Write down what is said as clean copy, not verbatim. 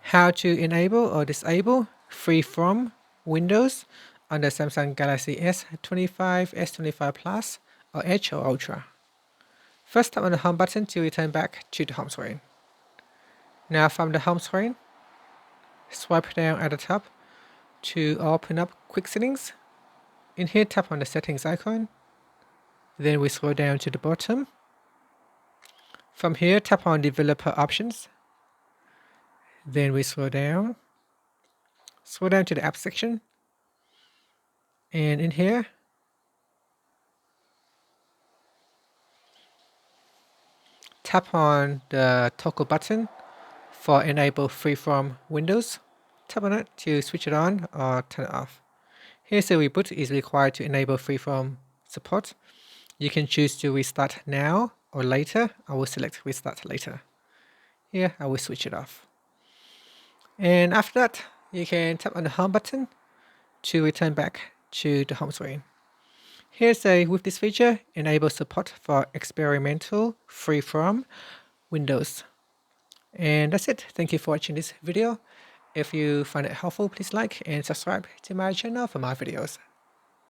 how to enable or disable Freeform Windows on the Samsung Galaxy S25, S25 Plus, or Edge or Ultra. First, tap on the Home button to return back to the home screen. Now from the home screen, swipe down at the top to open up Quick Settings. In here, tap on the Settings icon. Then we scroll down to the bottom. From here, tap on Developer Options. Then we scroll down to the App section. And in here, tap on the toggle button for Enable Freeform Windows. Tap on it to switch it on or turn it off. Here's a reboot is required to enable Freeform support. You can choose to restart now or later. I will select restart later. Here, I will switch it off. And after that, you can tap on the Home button to return back to the home screen. Here's with this feature, enable support for experimental Freeform Windows. And that's it. Thank you for watching this video. If you find it helpful, please like and subscribe to my channel for more videos.